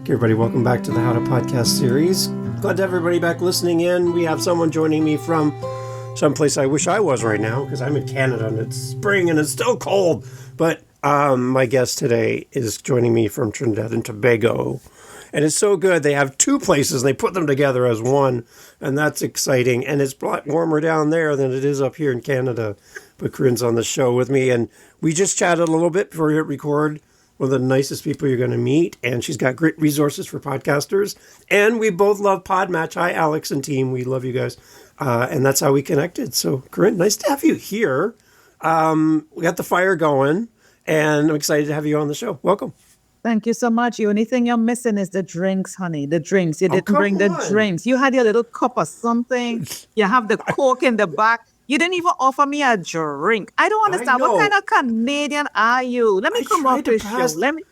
Okay, everybody, welcome back to the How to Podcast series. Glad to have everybody back listening in. We have someone joining me from someplace I wish I was right now, because I'm in Canada and it's spring and it's still cold. But my guest today is joining me from Trinidad and Tobago. And it's so good. They have two places and they put them together as one. And that's exciting. And it's a lot warmer down there than it is up here in Canada. But Corine's on the show with me. And we just chatted a little bit before we hit record. One of the nicest people you're going to meet. And she's got great resources for podcasters. And we both love Podmatch. Hi, Alex and team. We love you guys. And that's how we connected. So, Corine, nice to have you here. We got the fire going. And I'm excited to have you on the show. Welcome. Thank you so much. The only thing you're missing is the drinks, honey. The drinks. You didn't bring the drinks. You had your little cup or something. You have the Coke in the back. You didn't even offer me a drink. I don't understand. What kind of Canadian are you? Let me come off this show. Let me.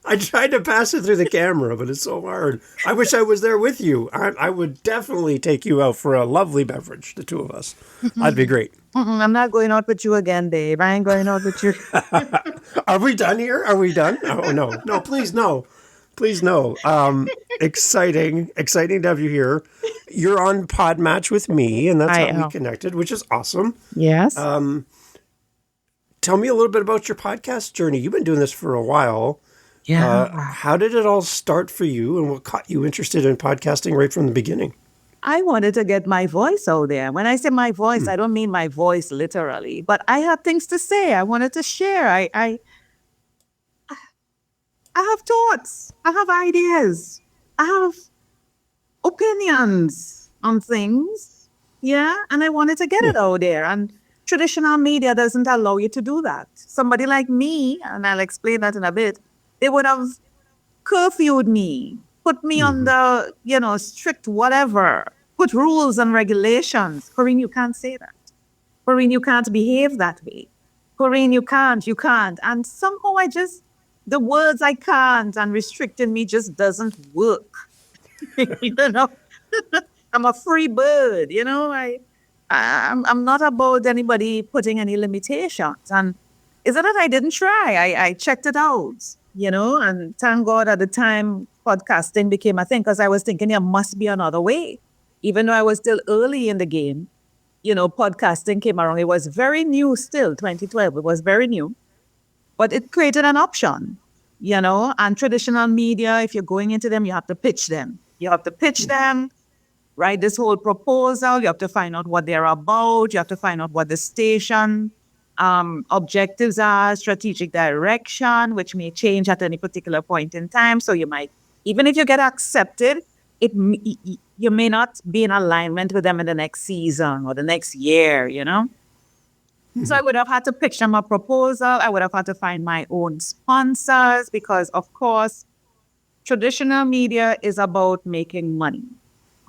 I tried to pass it through the camera, but it's so hard. I wish I was there with you. I would definitely take you out for a lovely beverage, the two of us. That'd be great. I'm not going out with you again, Dave. I ain't going out with you. Are we done here? Are we done? Oh, no. No, please, no. Please, no. Exciting to have you here. You're on Podmatch with me, and that's how we connected, which is awesome. Yes. Tell me a little bit about your podcast journey. You've been doing this for a while. Yeah. How did it all start for you, and what caught you interested in podcasting right from the beginning? I wanted to get my voice out there. When I say my voice, I don't mean my voice literally, but I had things to say. I wanted to share. I have thoughts. I have ideas. I have opinions on things. Yeah. And I wanted to get it out there. And traditional media doesn't allow you to do that. Somebody like me, and I'll explain that in a bit, they would have curfewed me, put me on the, strict whatever, put rules and regulations. Corine, you can't say that. Corine, you can't behave that way. Corine, you can't. And somehow the words I can't and restricting me just doesn't work. I'm a free bird, I'm not about anybody putting any limitations. And is it that I didn't try? I checked it out, and thank God at the time podcasting became a thing, because I was thinking there must be another way. Even though I was still early in the game, podcasting came around. It was very new still, 2012. It was very new. But it created an option, and traditional media, if you're going into them, you have to pitch them. Write this whole proposal. You have to find out what they're about. You have to find out what the station objectives are, strategic direction, which may change at any particular point in time. So you might, even if you get accepted, you may not be in alignment with them in the next season or the next year, So I would have had to pitch them a proposal. I would have had to find my own sponsors because, of course, traditional media is about making money.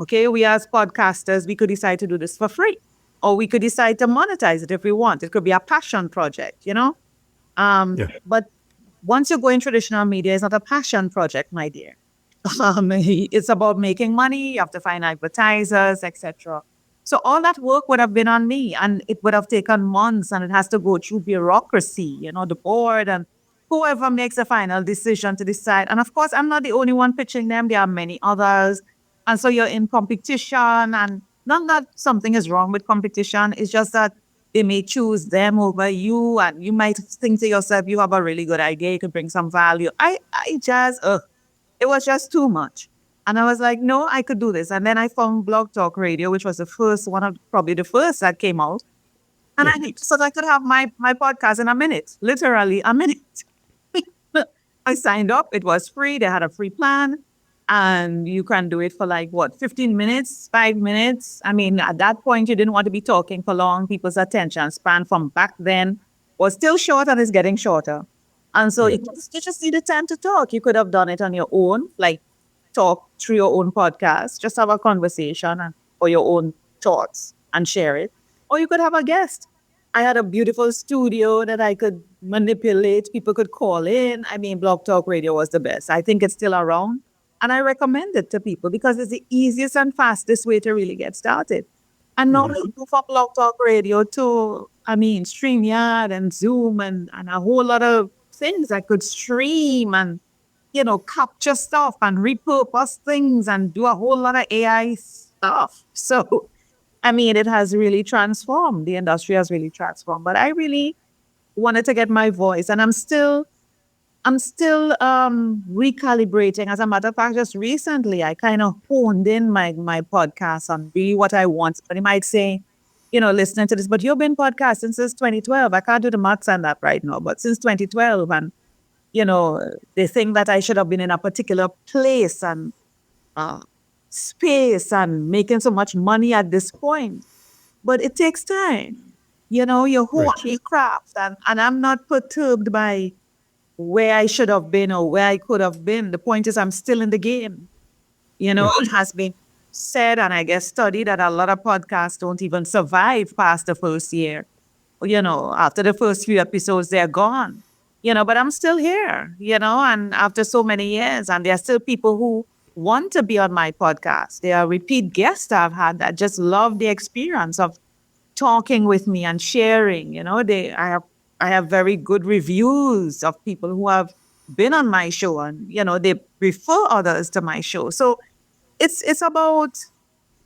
Okay, we as podcasters, we could decide to do this for free, or we could decide to monetize it if we want. It could be a passion project, But once you go in traditional media, it's not a passion project, my dear. It's about making money. You have to find advertisers, etc. So all that work would have been on me, and it would have taken months, and it has to go through bureaucracy, the board and whoever makes the final decision to decide. And of course, I'm not the only one pitching them. There are many others. And so you're in competition, and not that something is wrong with competition. It's just that they may choose them over you, and you might think to yourself, you have a really good idea, you could bring some value. It was just too much. And I was like, no, I could do this. And then I found Blog Talk Radio, which was probably the first that came out. And I could have my podcast in a minute, literally a minute. I signed up. It was free. They had a free plan. And you can do it for 15 minutes, 5 minutes. I mean, at that point, you didn't want to be talking for long. People's attention span from back then was still short and is getting shorter. And so you just needed time to talk. You could have done it on your own, talk through your own podcast, just have a conversation or your own thoughts and share it. Or you could have a guest. I had a beautiful studio that I could manipulate. People could call in. I mean, Blog Talk Radio was the best. I think it's still around. And I recommend it to people because it's the easiest and fastest way to really get started. And now we move from Blog Talk Radio to, StreamYard and Zoom and a whole lot of things I could stream and capture stuff and repurpose things and do a whole lot of AI stuff. So, I mean, it has really transformed. The industry has really transformed. But I really wanted to get my voice, and I'm still recalibrating. As a matter of fact, just recently I kind of honed in my podcast on really what I want. But you might say, listening to this, but you've been podcasting since 2012. I can't do the maths on that right now, but since 2012, and they think that I should have been in a particular place and uh, space and making so much money at this point. But it takes time. You hone Right. your craft, and I'm not perturbed by where I should have been or where I could have been. The point is, I'm still in the game. Yeah. It has been said and I guess studied that a lot of podcasts don't even survive past the first year. After the first few episodes, they're gone. But I'm still here, and after so many years, and there are still people who want to be on my podcast. There are repeat guests I've had that just love the experience of talking with me and sharing. I have very good reviews of people who have been on my show, and they refer others to my show. So it's about,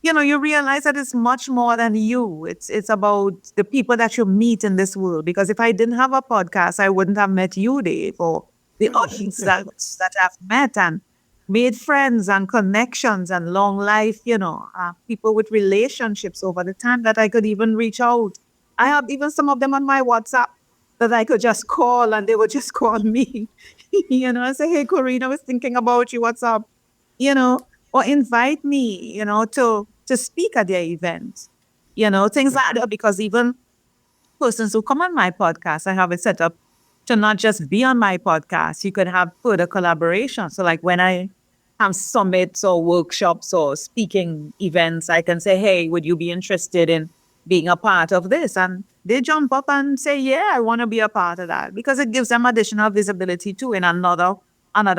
you realize that it's much more than you. It's about the people that you meet in this world. Because if I didn't have a podcast, I wouldn't have met you, Dave, or the audience that I've met and made friends and connections and long life, people with relationships over the time that I could even reach out. I have even some of them on my WhatsApp that I could just call and they would just call me, and say, hey, Corina, I was thinking about you. What's up? You know, or invite me, to speak at their events, things like that. Because even persons who come on my podcast, I have it set up to not just be on my podcast. You could have further collaboration. So, like when I have summits or workshops or speaking events, I can say, hey, would you be interested in being a part of this? And they jump up and say, yeah, I want to be a part of that, because it gives them additional visibility too in another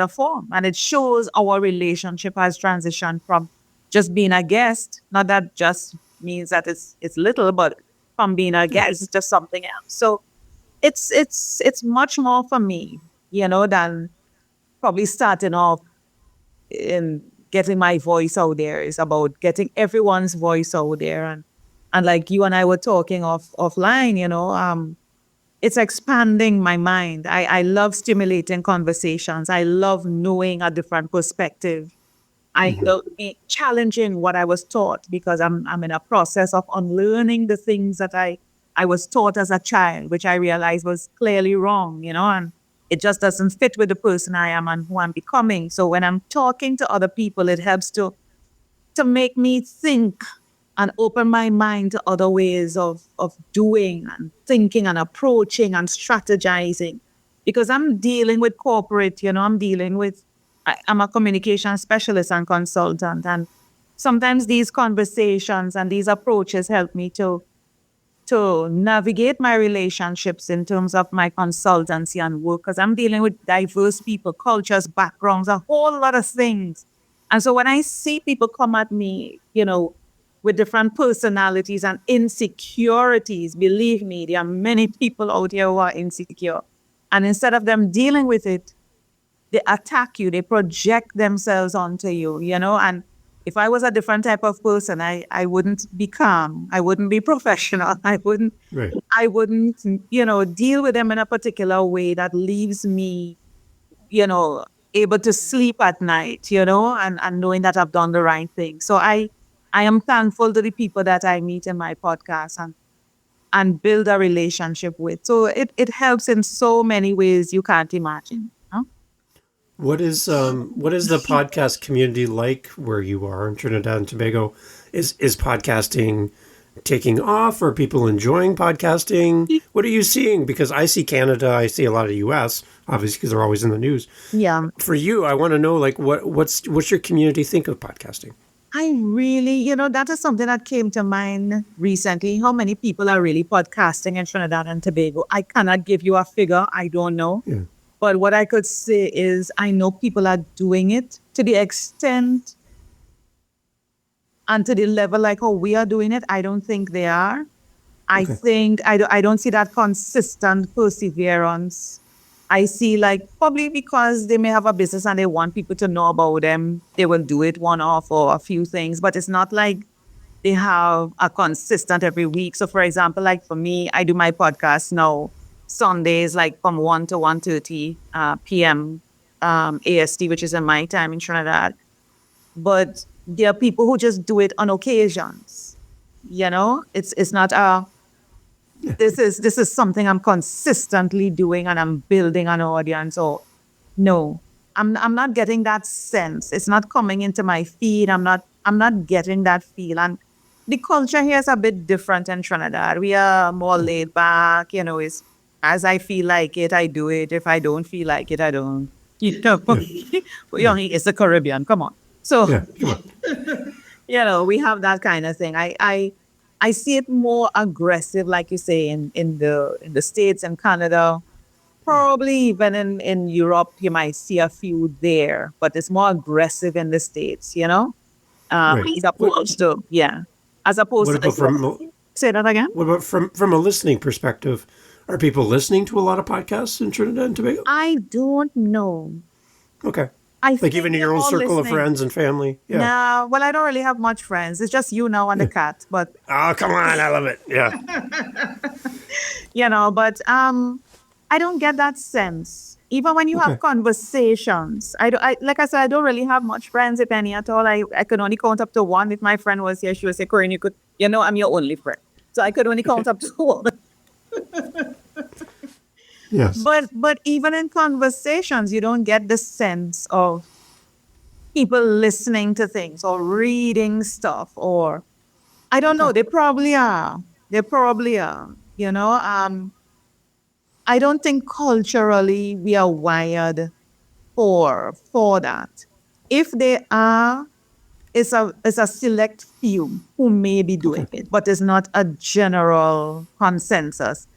form. And it shows our relationship has transitioned from just being a guest. Not that just means that it's little, but from being a guest to something else. So it's much more for me, than probably starting off in getting my voice out there. Is about getting everyone's voice out there. And like you and I were talking offline, it's expanding my mind. I love stimulating conversations. I love knowing a different perspective. I love challenging what I was taught, because I'm in a process of unlearning the things that I was taught as a child, which I realized was clearly wrong, and it just doesn't fit with the person I am and who I'm becoming. So when I'm talking to other people, it helps to make me think and open my mind to other ways of doing and thinking and approaching and strategizing. Because I'm dealing with corporate, I'm a communication specialist and consultant. And sometimes these conversations and these approaches help me to navigate my relationships in terms of my consultancy and work, because I'm dealing with diverse people, cultures, backgrounds, a whole lot of things. And so when I see people come at me, with different personalities and insecurities, believe me, there are many people out here who are insecure. And instead of them dealing with it, they attack you, they project themselves onto you, and if I was a different type of person, I wouldn't be calm. I wouldn't be professional. I wouldn't, Right. I wouldn't, deal with them in a particular way that leaves me, you know, able to sleep at night, and knowing that I've done the right thing. So I am thankful to the people that I meet in my podcast and build a relationship with. So it helps in so many ways you can't imagine. What is the podcast community like where you are in Trinidad and Tobago? Is podcasting taking off? Are people enjoying podcasting? What are you seeing? Because I see Canada, I see a lot of US, obviously, because they're always in the news. Yeah. For you, I want to know, like, what's your community think of podcasting? I really, that is something that came to mind recently. How many people are really podcasting in Trinidad and Tobago? I cannot give you a figure. I don't know. Yeah. But what I could say is I know people are doing it to the extent and to the level like how we are doing it. I don't think they are. I Okay. think I don't see that consistent perseverance I see like probably because they may have a business and they want people to know about them, they will do it one off or a few things, but it's not like they have a consistent every week. So for example, like for me, I do my podcast now Sundays, like from 1 to 1:30 p.m. AST, which is in my time in Trinidad. But there are people who just do it on occasions. It's not a this is something I'm consistently doing and I'm building an audience. Or no, I'm not getting that sense. It's not coming into my feed. I'm not getting that feel. And the culture here is a bit different in Trinidad. We are more laid back. It's as I feel like it, I do it. If I don't feel like it, I don't. It's the Caribbean. Come on. So Yeah, come on. we have that kind of thing. I see it more aggressive, like you say, in the States and Canada. Probably even in Europe, you might see a few there, but it's more aggressive in the States, Right. as opposed to, yeah, as opposed What to about say that again. what about from a listening perspective? Are people listening to a lot of podcasts in Trinidad and Tobago? I don't know. Okay. I Like think even in they're your own all circle of listening. friends and family? Yeah. No, well, I don't really have much friends. It's just you now and the cat, but Oh, come on. I love it. Yeah. but I don't get that sense. Even when you Okay. have conversations, like I said, I don't really have much friends, if any at all. I could only count up to one. If my friend was here, she would say, Corinne, I'm your only friend. So I could only count up to one. Yes. But even in conversations, you don't get the sense of people listening to things or reading stuff, or I don't know. They probably are. They probably are. I don't think culturally we are wired for that. If they are, it's a select few who may be doing it, but it's not a general consensus.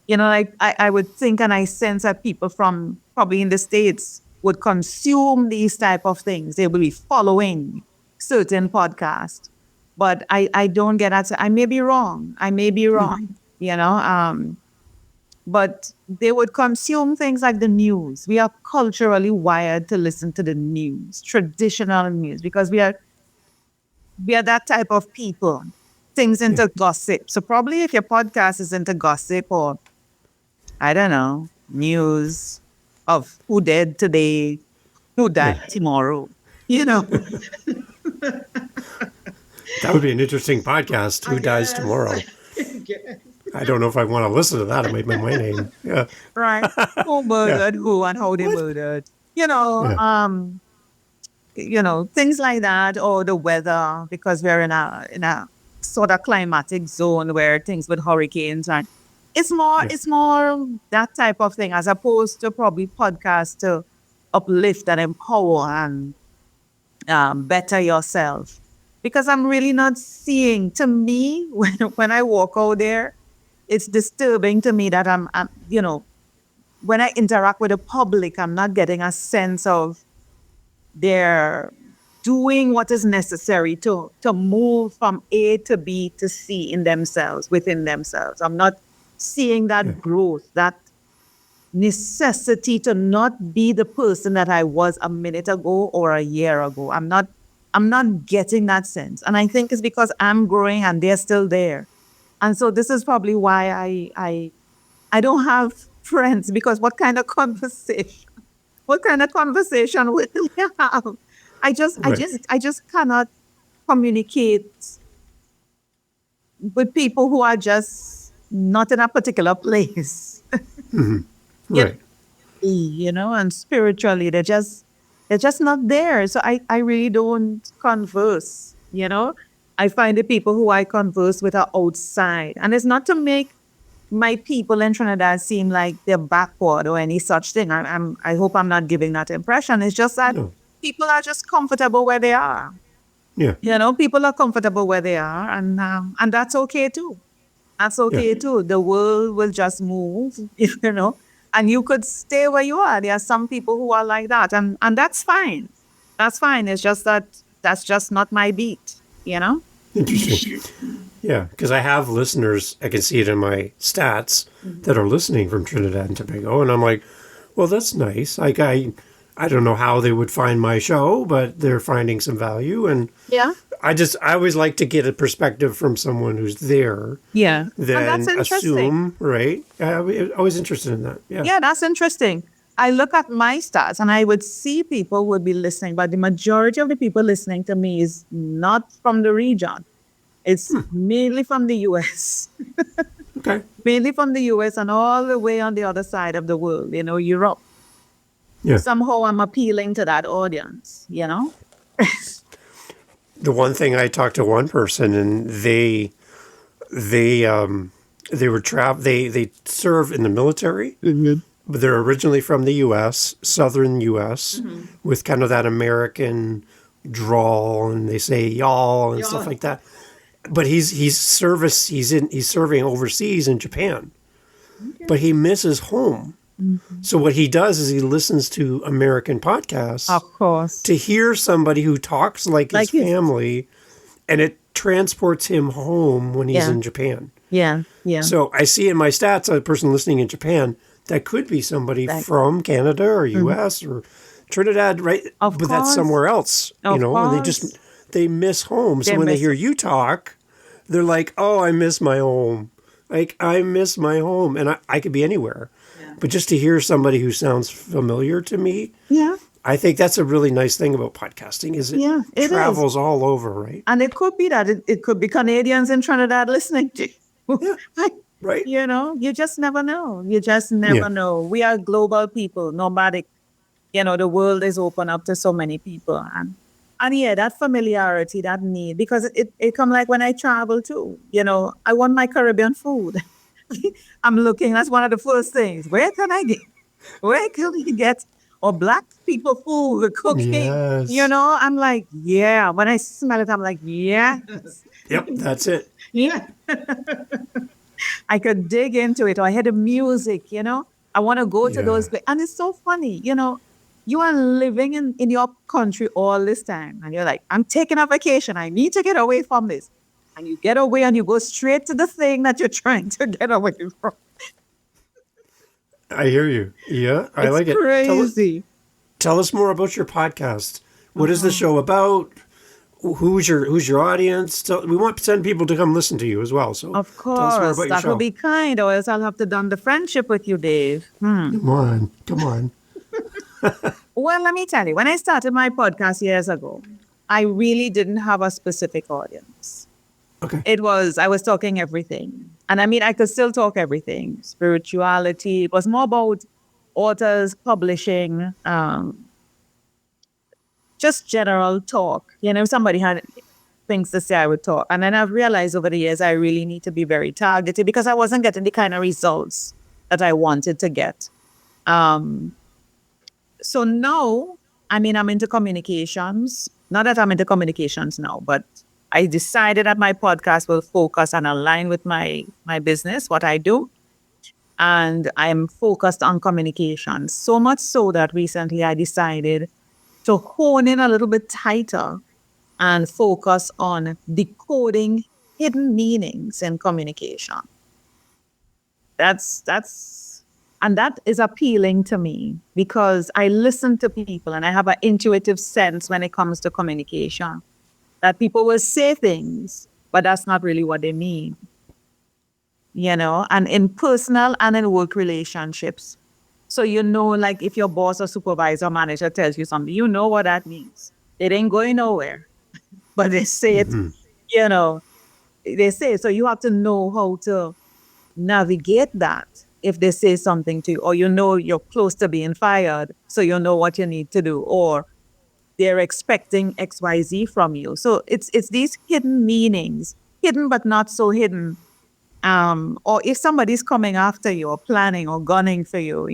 Like I would think and I sense that people from probably in the States would consume these type of things. They will be following certain podcasts. But I don't get that. I may be wrong. I may be wrong. But they would consume things like the news. We are culturally wired to listen to the news, traditional news, because we are that type of people. Things into gossip. So probably if your podcast is into gossip or I don't know, news of who dead today, who died tomorrow, you know. That would be an interesting podcast. Who dies tomorrow? I don't know if I want to listen to that. It might be my name. Yeah. Right. Who murdered who and how they murdered. You know, Yeah. um, things like that, or the weather, because we're in a sort of climatic zone where things with hurricanes and it's more that type of thing as opposed to probably podcasts to uplift and empower and better yourself. Because I'm really not seeing, to me, when I walk out there, it's disturbing to me that when I interact with the public, I'm not getting a sense of they're doing what is necessary to move from A to B to C in themselves, within themselves. I'm not seeing that growth, that necessity to not be the person that I was a minute ago or a year ago. I'm not getting that sense. And I think it's because I'm growing and they're still there. And so this is probably why I don't have friends, because what kind of conversation will we have? I just I Right. just I just cannot communicate with people who are just not in a particular place. you Right. and spiritually they're just not there. So I really don't converse. I find the people who I converse with are outside. And it's not to make my people in Trinidad seem like they're backward or any such thing. I hope I'm not giving that impression. It's just that No. people are just comfortable where they are. Yeah. People are comfortable where they are, and that's okay too. That's okay too. The world will just move, and you could stay where you are. There are some people who are like that, and that's fine. That's fine. It's just that that's just not my beat. Interesting. Yeah, because I have listeners. I can see it in my stats that are listening from Trinidad and Tobago, and I'm like, Well, that's nice. Like I don't know how they would find my show, but they're finding some value, and Yeah. I always like to get a perspective from someone who's there Yeah. And that's than interesting. assume, right? I'm always interested in that. Yeah. Yeah, that's interesting. I look at my stats and I would see people would be listening, but the majority of the people listening to me is not from the region. It's mainly from the US, Okay. mainly from the US and all the way on the other side of the world, Europe. Yeah. Somehow I'm appealing to that audience. The one thing I talked to one person, and they were they serve in the military, but they're originally from the U.S., southern U.S., with kind of that American drawl, and they say y'all and stuff like that. But he's serving overseas in Japan, but he misses home. So what he does is he listens to American podcasts Of course. to hear somebody who talks like his Like his- family, and it transports him home when he's Yeah. in Japan. Yeah. Yeah. So I see in my stats a person listening in Japan that could be somebody That- from Canada or US or Trinidad, right? Of but that's course. somewhere else, Of and course. they miss home. So They when they miss- hear you talk, they're like, "Oh, I miss my home. Like I miss my home," and I could be anywhere. But just to hear somebody who sounds familiar to me, Yeah. I think that's a really nice thing about podcasting is Yeah, it is. travels all over, right? And it could be that it could be Canadians in Trinidad listening to you. Yeah. Right. You just never know. You just never Yeah. know. We are global people. Nomadic. The world is open up to so many people. And yeah, that familiarity, that need, because it come like when I travel too. I want my Caribbean food. I'm looking, that's one of the first things. Where can I get or black people food, cooking? Yes. I'm like, yeah. When I smell it, I'm like, yeah. Yep, that's it. Yeah. I could dig into it, or I hear the music. I want to go to those places. And it's so funny, you are living in your country all this time. And you're like, I'm taking a vacation. I need to get away from this. And you get away and you go straight to the thing that you're trying to get away from. I hear you. Yeah, I like it. Crazy. Tell us more about your podcast. What is the show about? Who's your audience? We want to send people to come listen to you as well. So Of tell us more course. about your That show. will be kind, or else I'll have to done the friendship with you, Dave. Come on. Well, let me tell you, when I started my podcast years ago, I really didn't have a specific audience. Okay. I was talking everything. And I mean, I could still talk everything. Spirituality. It was more about authors, publishing, just general talk. If somebody had things to say, I would talk. And then I've realized over the years, I really need to be very targeted because I wasn't getting the kind of results that I wanted to get. So now, I'm into communications. Not that I'm into communications now, but I decided that my podcast will focus and align with my business, what I do. And I'm focused on communications. So much so that recently I decided to hone in a little bit tighter and focus on decoding hidden meanings in communication. And that is appealing to me because I listen to people and I have an intuitive sense when it comes to communication that people will say things, but that's not really what they mean. And in personal and in work relationships. So, like if your boss or supervisor or manager tells you something, you know what that means. It ain't going nowhere, but they say it, they say it. So you have to know how to navigate that if they say something to you, or you're close to being fired, so you know what you need to do, or they're expecting XYZ from you. So it's these hidden meanings, hidden but not so hidden. Or if somebody's coming after you or planning or gunning for you,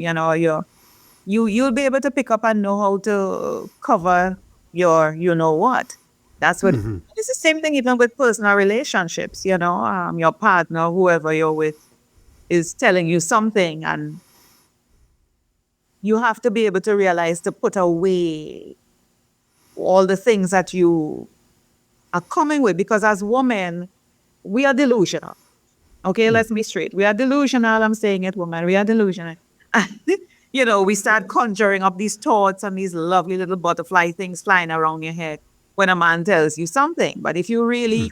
you'll be able to pick up and know how to cover your what. That's what it's the same thing even with personal relationships, your partner, whoever you're with, is telling you something, and you have to be able to realize to put away all the things that you are coming with, because as women, we are delusional. Okay, let's be straight. We are delusional. I'm saying it, woman. We are delusional. We start conjuring up these thoughts and these lovely little butterfly things flying around your head when a man tells you something. But if you really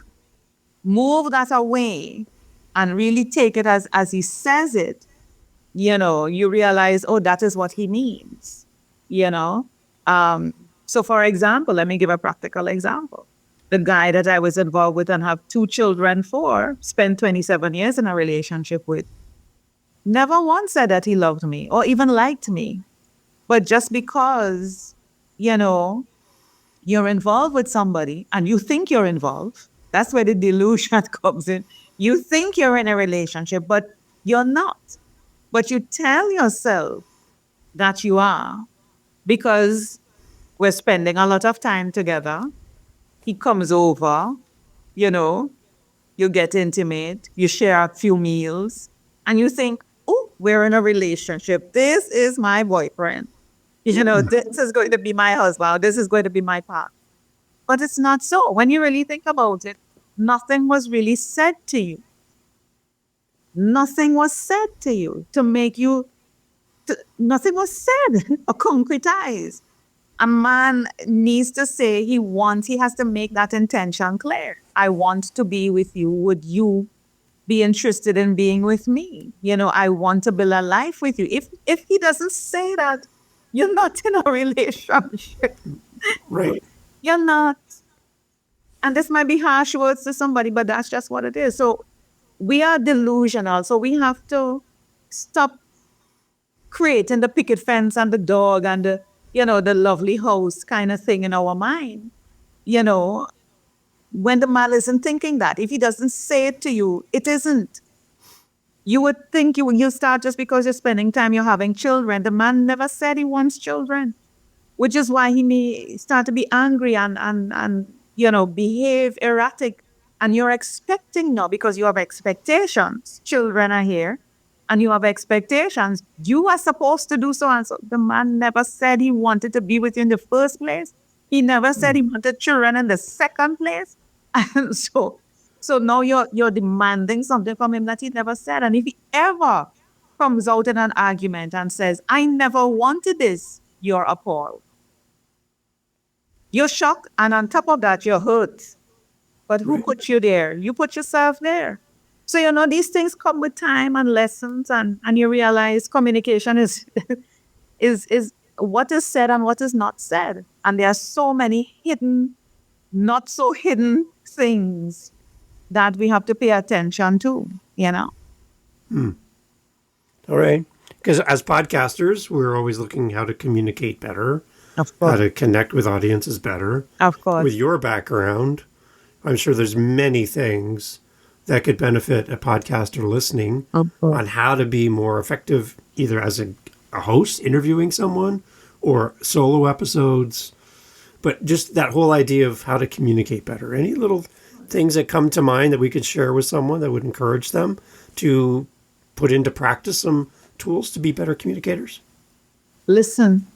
move that away and really take it as he says it, you realize, oh, that is what he means, you know? So for example, let me give a practical example. The guy that I was involved with and have 2 children for, spent 27 years in a relationship with, never once said that he loved me or even liked me. But just because, you're involved with somebody and you think you're involved, that's where the delusion comes in. You think you're in a relationship, but you're not. But you tell yourself that you are because we're spending a lot of time together. He comes over, you know, you get intimate, you share a few meals, and you think, oh, we're in a relationship. This is my boyfriend. This is going to be my husband. This is going to be my partner. But it's not so. When you really think about it, nothing was really said to you. Nothing was said to you to make you, nothing was said or concretized. A man needs to say he has to make that intention clear. I want to be with you. Would you be interested in being with me? I want to build a life with you. If he doesn't say that, you're not in a relationship. Right. You're not. And this might be harsh words to somebody, but that's just what it is. So we are delusional. So we have to stop creating the picket fence and the dog and the lovely house kind of thing in our mind. When the man isn't thinking that, if he doesn't say it to you, it isn't. You would think you start just because you're spending time, you're having children. The man never said he wants children, which is why he may start to be angry and behave erratic. And you're expecting now because you have expectations. Children are here and you have expectations. You are supposed to do so and so. The man never said he wanted to be with you in the first place. He never said he wanted children in the second place. And so now you're demanding something from him that he never said. And if he ever comes out in an argument and says, I never wanted this, you're appalled. You're shocked, and on top of that, you're hurt. But who put you there? You put yourself there. So, these things come with time and lessons, and you realize communication is is what is said and what is not said. And there are so many hidden, not so hidden things that we have to pay attention to, All right. Because as podcasters, we're always looking how to communicate better, Of course. how to connect with audiences better. Of course. With your background, I'm sure there's many things that could benefit a podcaster listening on how to be more effective, either as a host interviewing someone or solo episodes. But just that whole idea of how to communicate better. Any little things that come to mind that we could share with someone that would encourage them to put into practice some tools to be better communicators? Listen.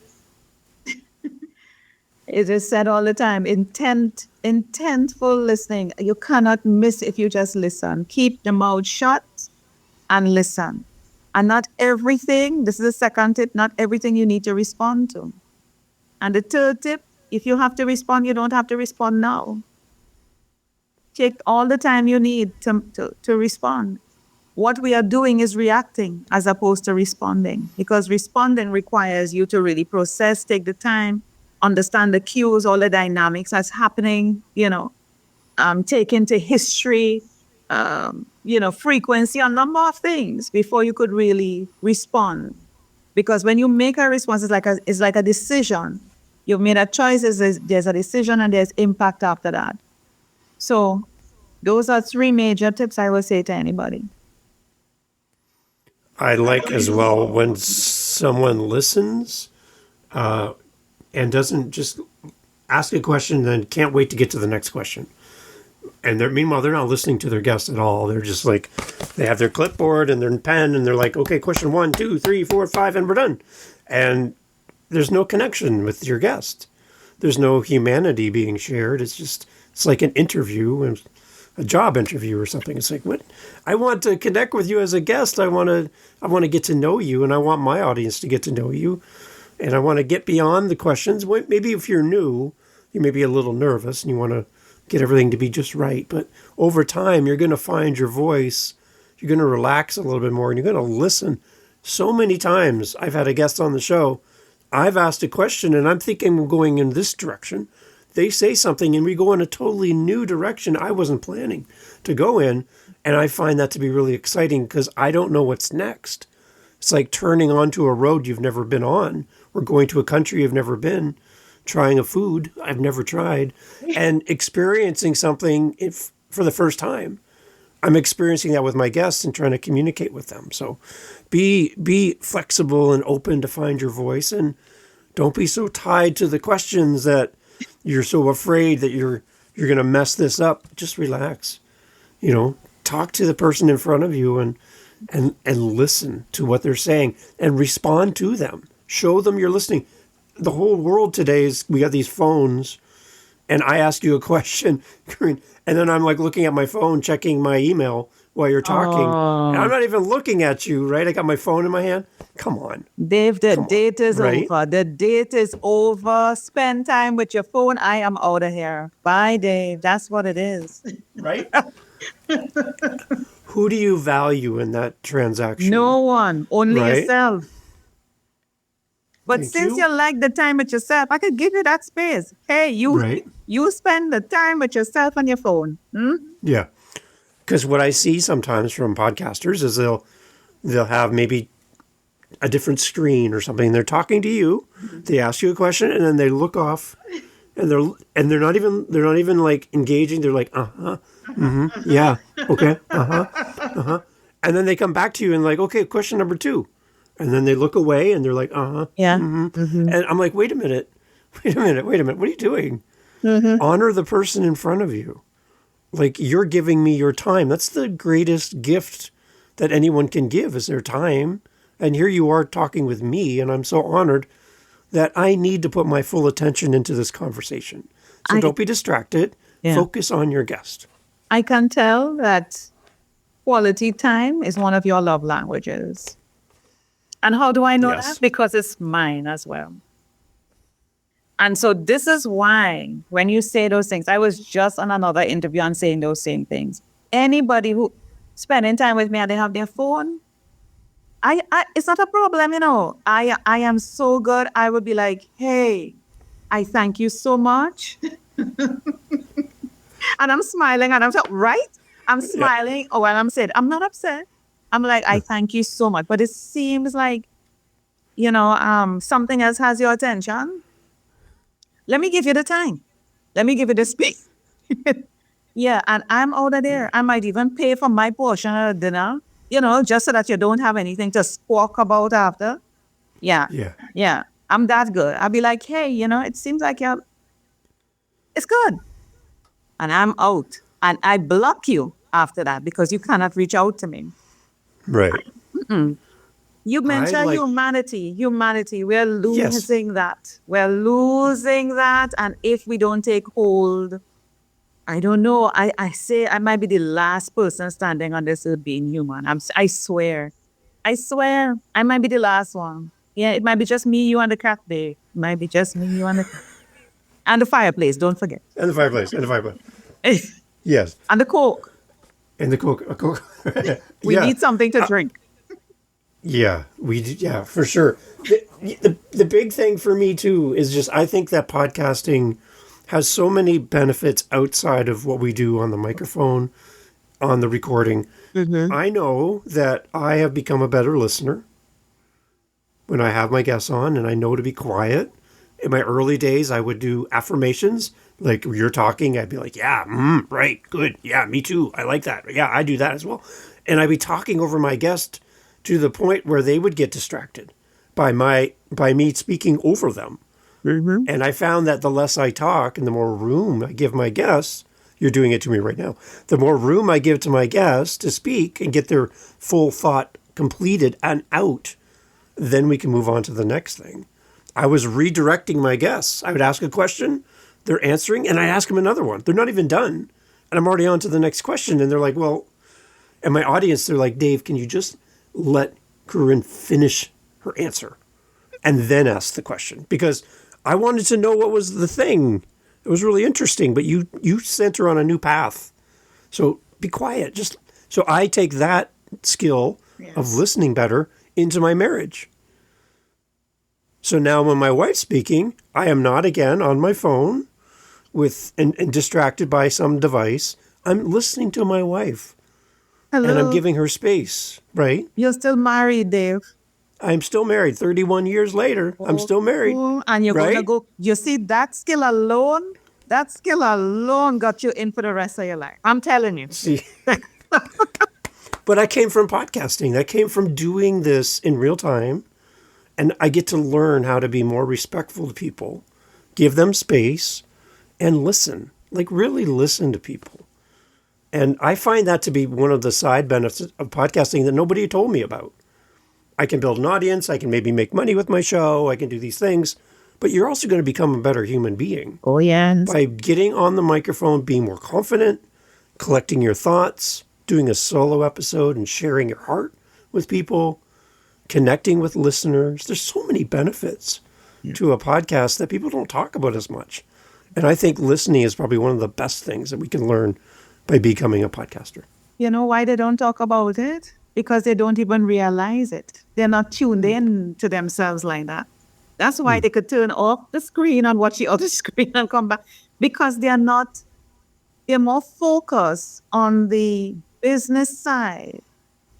It is said all the time, intentful listening. You cannot miss if you just listen. Keep the mouth shut and listen. And not everything, this is the second tip, not everything you need to respond to. And the third tip, if you have to respond, you don't have to respond now. Take all the time you need to respond. What we are doing is reacting as opposed to responding, because responding requires you to really process, take the time, understand the cues, all the dynamics that's happening, take into history, frequency, a number of things before you could really respond. Because when you make a response, it's like a decision. You've made a choice, there's a decision and there's impact after that. So those are 3 major tips I will say to anybody. I like as well when someone listens and doesn't just ask a question and then can't wait to get to the next question. And meanwhile, they're not listening to their guests at all. They're just like, they have their clipboard and their pen and they're like, okay, question 1, 2, 3, 4, 5, and we're done. And there's no connection with your guest. There's no humanity being shared. It's like an interview. And a job interview or something. It's like, what? I want to connect with you as a guest. I want to get to know you, and I want my audience to get to know you, and I want to get beyond the questions. Maybe if you're new, you may be a little nervous and you want to get everything to be just right. But over time, you're going to find your voice. You're going to relax a little bit more, and you're going to listen. So many times I've had a guest on the show. I've asked a question, and I'm thinking we're going in this direction. They say something, and we go in a totally new direction I wasn't planning to go in. And I find that to be really exciting because I don't know what's next. It's like turning onto a road you've never been on, or going to a country you've never been, trying a food I've never tried, and experiencing something for the first time. I'm experiencing that with my guests and trying to communicate with them. So be flexible and open to find your voice, and don't be so tied to the questions that you're so afraid that you're going to mess this up. Just relax. Talk to the person in front of you and listen to what they're saying and respond to them. Show them you're listening. The whole world today we got these phones, and I ask you a question, and then I'm like looking at my phone, checking my email while you're talking. And I'm not even looking at you, right? I got my phone in my hand. Come on. Dave, the date is over. The date is over. Spend time with your phone. I am out of here. Bye, Dave. That's what it is. Right? Who do you value in that transaction? No one. Only Right? yourself. But Thank since you. you like the time with yourself, I could give you that space. Hey, Right. you spend the time with yourself on your phone. Yeah. Because what I see sometimes from podcasters is they'll have maybe a different screen or something. They're talking to you. They ask you a question, and then they look off, and they're not even like engaging. They're like, yeah, okay, and then they come back to you and like, okay, question number 2, and then they look away and they're like, Yeah. and I'm like, wait a minute, what are you doing? Honor the person in front of you. Like, you're giving me your time. That's the greatest gift that anyone can give, is their time. And here you are talking with me, and I'm so honored that I need to put my full attention into this conversation. So don't be distracted. Yeah. Focus on your guest. I can tell that quality time is one of your love languages. And how do I know Yes. that? Because it's mine as well. And so this is why when you say those things, I was just on another interview and saying those same things. Anybody who spending time with me and they have their phone, I it's not a problem, I am so good. I would be like, hey, I thank you so much. And I'm smiling and I'm so, right? I'm smiling. Oh, and I'm saying, I'm not upset. I'm like, I thank you so much. But it seems like, something else has your attention. Let me give you the time. Let me give you the space. Yeah, and I'm out of there. I might even pay for my portion of dinner, just so that you don't have anything to squawk about after. Yeah. I'm that good. I'll be like, hey, it seems like it's good. And I'm out. And I block you after that because you cannot reach out to me. Right. You mentioned humanity. We're losing that. We're losing that. And if we don't take hold, I don't know. I say I might be the last person standing on this earth being human. I swear. I might be the last one. Yeah, it might be just me, you, and the cat there. It might be just me, you, and the cat. And the fireplace, don't forget. And the fireplace. Yes. And the Coke. And the Coke. We need something to drink. Yeah, yeah, for sure. The big thing for me too is just, I think that podcasting has so many benefits outside of what we do on the microphone, on the recording. I know that I have become a better listener when I have my guests on, and I know to be quiet. In my early days, I would do affirmations. Like, you're talking, I'd be like, yeah, right, good. Yeah, me too. I like that. Yeah, I do that as well. And I'd be talking over my guest to the point where they would get distracted by me speaking over them. And I found that the less I talk and the more room I give my guests, you're doing it to me right now, the more room I give to my guests to speak and get their full thought completed and out, then we can move on to the next thing. I was redirecting my guests. I would ask a question, they're answering, and I ask them another one. They're not even done. and I'm already on to the next question. And they're like, well, and my audience, they're like, Dave, can you just let Corinne finish her answer and then ask the question? Because I wanted to know what was the thing. It was really interesting, but you sent her on a new path. So be quiet. Just so I take that skill of listening better into my marriage. So now when my wife's speaking, I am not again on my phone with and distracted by some device. I'm listening to my wife. Hello. And I'm giving her space, right? You're still married, Dave. I'm still married. 31 years later, I'm still married. And you're going to right? go, you see, that skill alone got you in for the rest of your life. I'm telling you. See, but I came from podcasting. I came from doing this in real time. And I get to learn how to be more respectful to people, give them space, and listen. Like really listen to people. And I find that to be one of the side benefits of podcasting that nobody told me about. I can build an audience. I can maybe make money with my show. I can do these things. But you're also going to become a better human being. Oh, yeah. By getting on the microphone, being more confident, collecting your thoughts, doing a solo episode and sharing your heart with people, connecting with listeners. There's so many benefits to a podcast that people don't talk about as much. And I think listening is probably one of the best things that we can learn by becoming a podcaster. You know why they don't talk about it? Because they don't even realize it. They're not tuned in to themselves like that. That's why they could turn off the screen and watch the other screen and come back. Because they're more focused on the business side.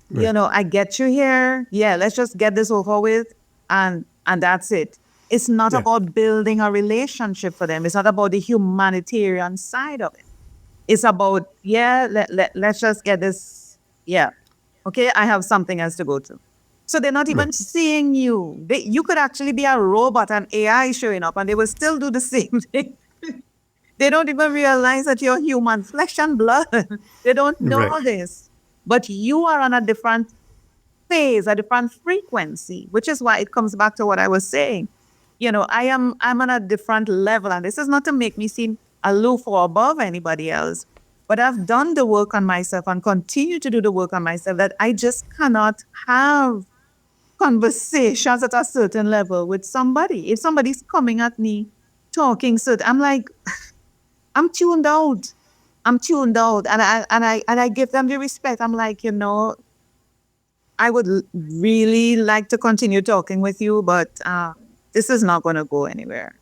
Right. You know, I get you here. Yeah, let's just get this over with. And that's it. It's not about building a relationship for them. It's not about the humanitarian side of it. It's about, let's just get this. Yeah. Okay, I have something else to go to. So they're not even seeing you. You could actually be a robot and AI showing up and they will still do the same thing. They don't even realize that you're human, flesh and blood. They don't know this. But you are on a different phase, a different frequency, which is why it comes back to what I was saying. You know, I'm on a different level, and this is not to make me seem aloof or above anybody else, but I've done the work on myself and continue to do the work on myself that I just cannot have conversations at a certain level with somebody. If somebody's coming at me talking, so I'm like, I'm tuned out. And I give them the respect. I'm like, you know, I would really like to continue talking with you, but this is not going to go anywhere.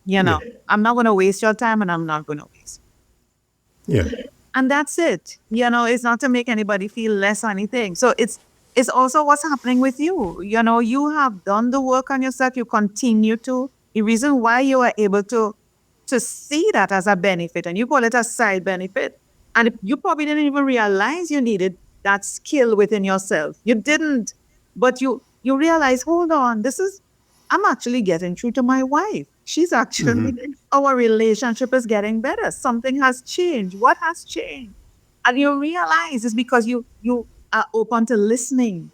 You know, I'm not going to waste your time and I'm not going to waste. Yeah. And that's it. You know, it's not to make anybody feel less or anything. So it's also what's happening with you. You know, you have done the work on yourself. You continue to. The reason why you are able to see that as a benefit, and you call it a side benefit, and you probably didn't even realize you needed that skill within yourself. You didn't, but you realize, hold on, I'm actually getting through to my wife. She's actually, our relationship is getting better. Something has changed. What has changed? And you realize it's because you are open to listening.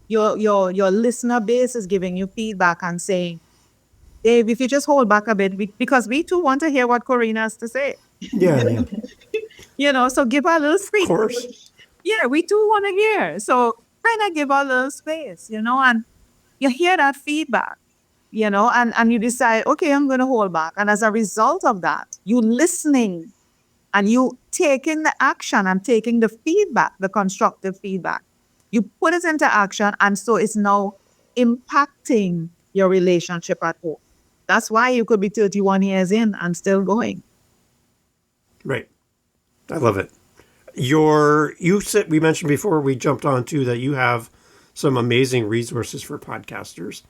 Your listener base is giving you feedback and saying, Dave, if you just hold back a bit, because we too want to hear what Corine has to say. Yeah. You know, so give her a little space. Of course. Yeah, we too want to hear. So kind of give her a little space, you know, and you hear that feedback, you know, and you decide, okay, I'm going to hold back. And as a result of that, you listening and you taking the action and taking the feedback, the constructive feedback. You put it into action, and so it's now impacting your relationship at home. That's why you could be 31 years in and still going. Right. I love it. You said, we mentioned before we jumped on too, that you have some amazing resources for podcasters.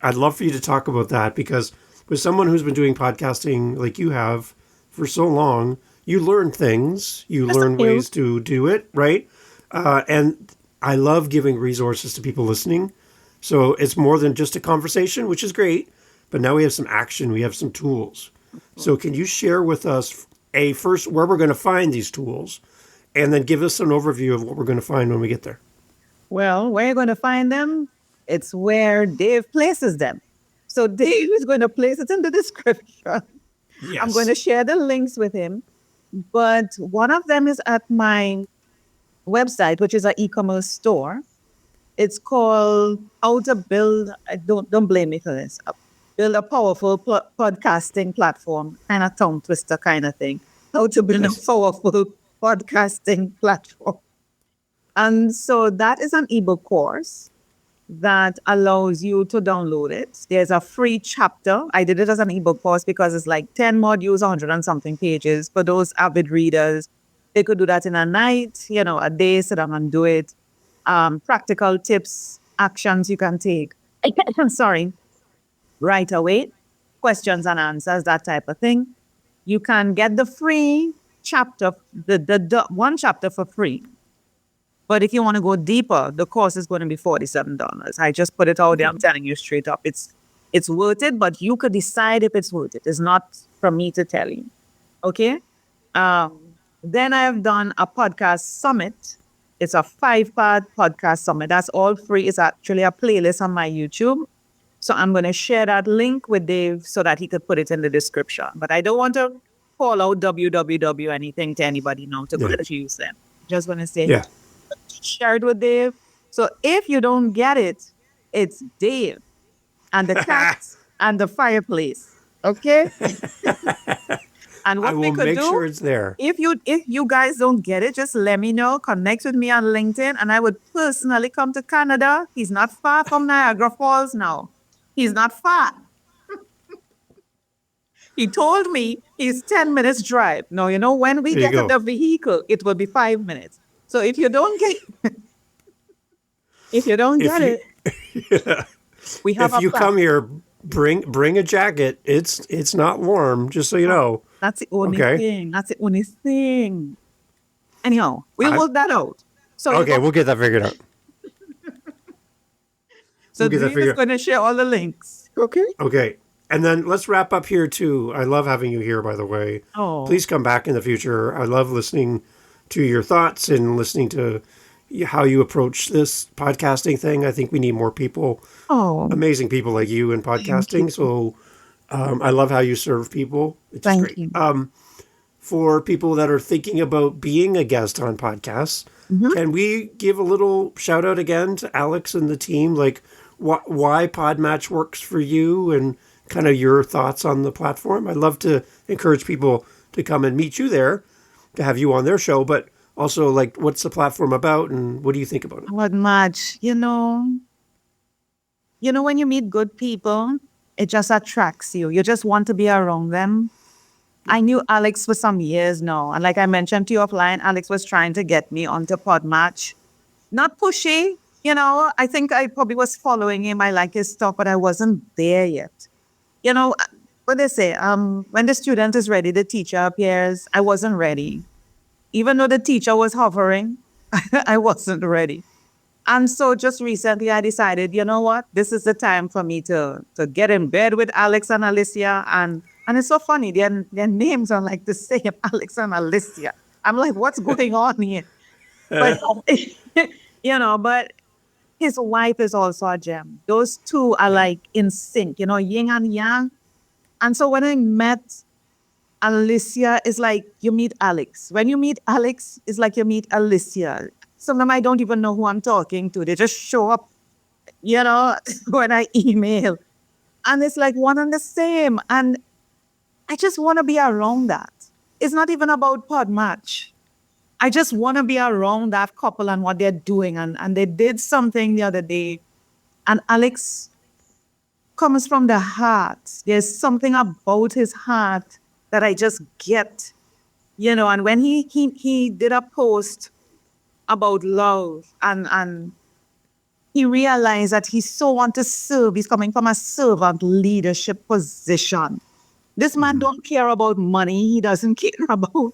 I'd love for you to talk about that, because with someone who's been doing podcasting like you have for so long, you learn things, you learn ways to do it, right? And I love giving resources to people listening. So it's more than just a conversation, which is great, but now we have some action, we have some tools. So can you share with us first where we're going to find these tools, and then give us an overview of what we're going to find when we get there? Well, where you're going to find them, it's where Dave places them. So Dave is going to place it in the description. Yes. I'm going to share the links with him. But one of them is at my website, which is an e-commerce store. It's called How to Build. Don't blame me for this. Build a powerful podcasting platform, kind of tongue twister kind of thing. How to build a Nice. powerful podcasting platform. And so that is an ebook course that allows you to download it. There's a free chapter. I did it as an ebook course because it's like 10 modules, 100 and something pages. For those avid readers, they could do that in a night, a day, sit down and do it. Practical tips, actions you can take. Sorry, right away, questions and answers, that type of thing. You can get the free chapter, the one chapter for free. But if you want to go deeper, the course is going to be $47. I just put it out there. I'm telling you straight up. It's worth it, but you could decide if it's worth it. It's not for me to tell you. Okay. Then I have done a podcast summit. It's a 5-part podcast summit. That's all free. It's actually a playlist on my YouTube. So I'm going to share that link with Dave so that he could put it in the description. But I don't want to call out www anything to anybody now to Yeah. confuse them. Just going to say, Yeah. share it with Dave. So if you don't get it, it's Dave and the cats and the fireplace. Okay? And I what we will could make do, sure it's there. if you guys don't get it, just let me know. Connect with me on LinkedIn, and I would personally come to Canada. He's not far from Niagara Falls now. He's not far. He told me he's 10 minutes drive. Now, when we There you get to go. the vehicle, it will be 5 minutes. So if you don't get if you don't If get you it, we have if a you plan. come here, bring a jacket. It's not warm, just so you know. That's the only Okay. thing. That's the only thing. Anyhow, we'll I work that out. So okay. We'll get that figured out. so We'll get that Dave is figured out. going to share all the links. Okay. Okay. And then let's wrap up here too. I love having you here, by the way. Oh, Please come back in the future. I love listening to your thoughts and listening to how you approach this podcasting thing. I think we need more people, oh, amazing people like you in thank you. podcasting. So I love how you serve people. It's just Thank great. you. For people that are thinking about being a guest on podcasts, Mhm. can we give a little shout out again to Alex and the team? Like why Podmatch works for you and kind of your thoughts on the platform. I'd love to encourage people to come and meet you there, to have you on their show, but also like what's the platform about and what do you think about it? What much? When you meet good people, it just attracts you. You just want to be around them. I knew Alex for some years now. And like I mentioned to you offline, Alex was trying to get me onto Podmatch. Not pushy, I think I probably was following him. I like his stuff, but I wasn't there yet. What they say, when the student is ready, the teacher appears. I wasn't ready. Even though the teacher was hovering, I wasn't ready. And so just recently I decided, you know what? This is the time for me to get in bed with Alex and Alicia. And it's so funny. Their names are like the same, Alex and Alicia. I'm like, what's going on here? But but his wife is also a gem. Those two are Yeah. like in sync, yin and yang. And so when I met Alicia, it's like you meet Alex. When you meet Alex, it's like you meet Alicia. Sometimes I don't even know who I'm talking to. They just show up, when I email. And it's like one and the same. And I just want to be around that. It's not even about Podmatch. I just want to be around that couple and what they're doing. And they did something the other day. And Alex comes from the heart. There's something about his heart that I just get, and when he did a post about love and he realized that he so want to serve. He's coming from a servant leadership position. This man don't care about money. He doesn't care about,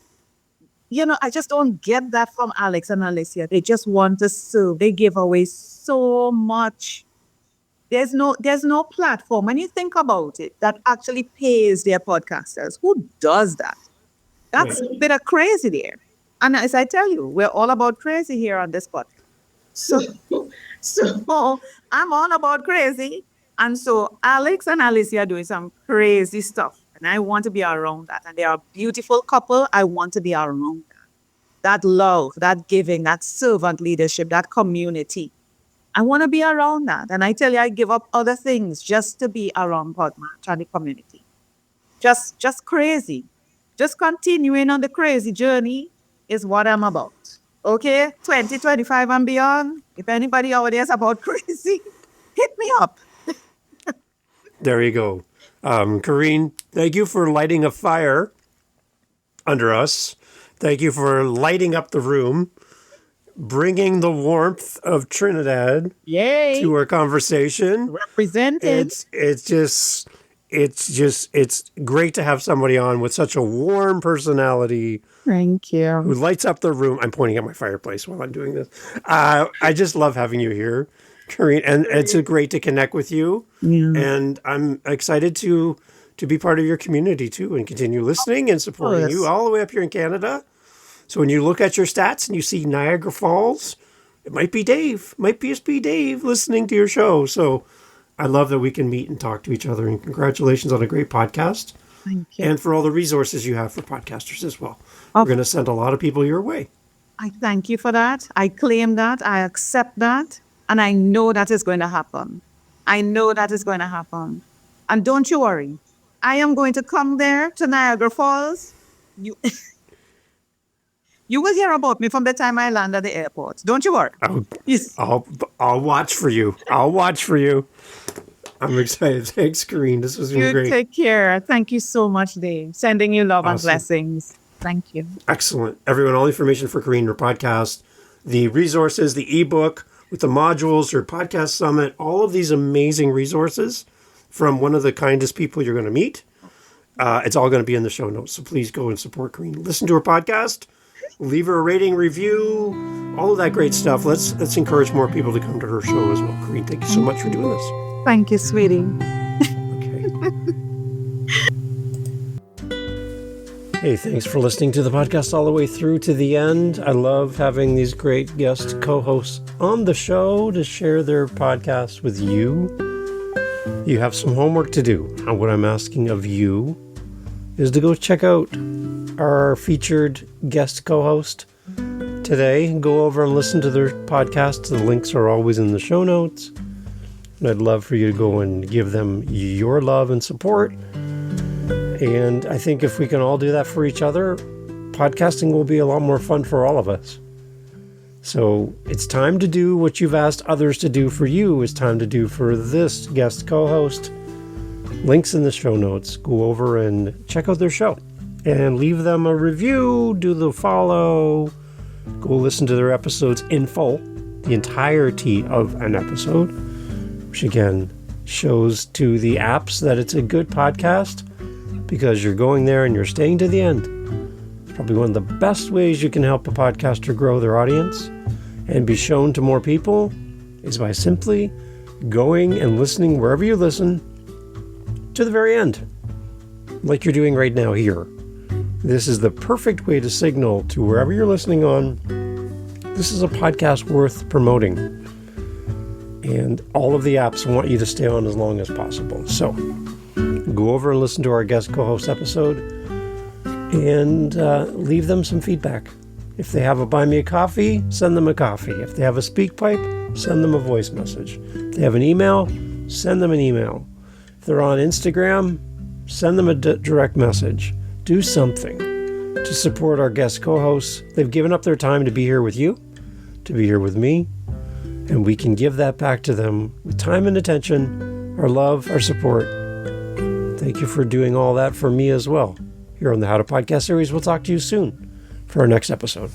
I just don't get that from Alex and Alicia. They just want to serve. They give away so much. There's no platform when you think about it that actually pays their podcasters. Who does that? That's Right. a bit of crazy there. And as I tell you, we're all about crazy here on this podcast. So, so I'm all about crazy. And so Alex and Alicia are doing some crazy stuff. And I want to be around that. And they are a beautiful couple. I want to be around that love, that giving, that servant leadership, that community. I want to be around that. And I tell you, I give up other things just to be around Podmatch and the community. Just crazy. Just continuing on the crazy journey is what I'm about. Okay? 2025 and beyond. If anybody out there is about crazy, hit me up. There you go. Corine, thank you for lighting a fire under us. Thank you for lighting up the room, bringing the warmth of Trinidad to our conversation. Represented. It's great to have somebody on with such a warm personality. Thank you. Who lights up the room. I'm pointing at my fireplace while I'm doing this. I just love having you here, Corine, and it's great to connect with you. Yeah. And I'm excited to be part of your community too, and continue listening and supporting you all the way up here in Canada. So when you look at your stats and you see Niagara Falls, it might be Dave, might just be Dave listening to your show. So I love that we can meet and talk to each other, and congratulations on a great podcast. Thank you. And for all the resources you have for podcasters as well. We're going to send a lot of people your way. I thank you for that. I claim that. I accept that. And I know that is going to happen. I know that is going to happen. And don't you worry. I am going to come there to Niagara Falls. You will hear about me from the time I land at the airport. Don't you worry. Yes. I'll watch for you. I'll watch for you. I'm excited. Thanks, Corine. This was great. You take care. Thank you so much, Dave. Sending you love and blessings. Thank you. Excellent. Everyone, all information for Corine, her podcast, the resources, the ebook with the modules, her podcast summit, all of these amazing resources from one of the kindest people you're going to meet. It's all going to be in the show notes. So please go and support Corine. Listen to her podcast. Leave her a rating, review, all of that great stuff. Let's encourage more people to come to her show as well. Corine, thank you so much for doing this. Thank you, sweetie. Okay. Hey, thanks for listening to the podcast all the way through to the end. I love having these great guest co-hosts on the show to share their podcast with you. You have some homework to do. And what I'm asking of you is to go check out our featured guest co-host today. Go over and listen to their podcast. The links are always in the show notes. And I'd love for you to go and give them your love and support. And I think if we can all do that for each other, podcasting will be a lot more fun for all of us. So it's time to do what you've asked others to do for you. It's time to do for this guest co-host. Links in the show notes. Go over and check out their show. And leave them a review. Do the follow. Go listen to their episodes in full. The entirety of an episode. Which again shows to the apps that it's a good podcast because you're going there and you're staying to the end. Probably one of the best ways you can help a podcaster grow their audience and be shown to more people is by simply going and listening wherever you listen to the very end, like you're doing right now here. This is the perfect way to signal to wherever you're listening on, this is a podcast worth promoting. And all of the apps want you to stay on as long as possible. So go over and listen to our guest co-host episode and leave them some feedback. If they have a buy me a coffee, send them a coffee. If they have a speak pipe, send them a voice message. If they have an email, send them an email. If they're on Instagram, send them a direct message. Do something to support our guest co-hosts. They've given up their time to be here with you, to be here with me. And we can give that back to them with time and attention, our love, our support. Thank you for doing all that for me as well. Here on the How to Podcast series, we'll talk to you soon for our next episode.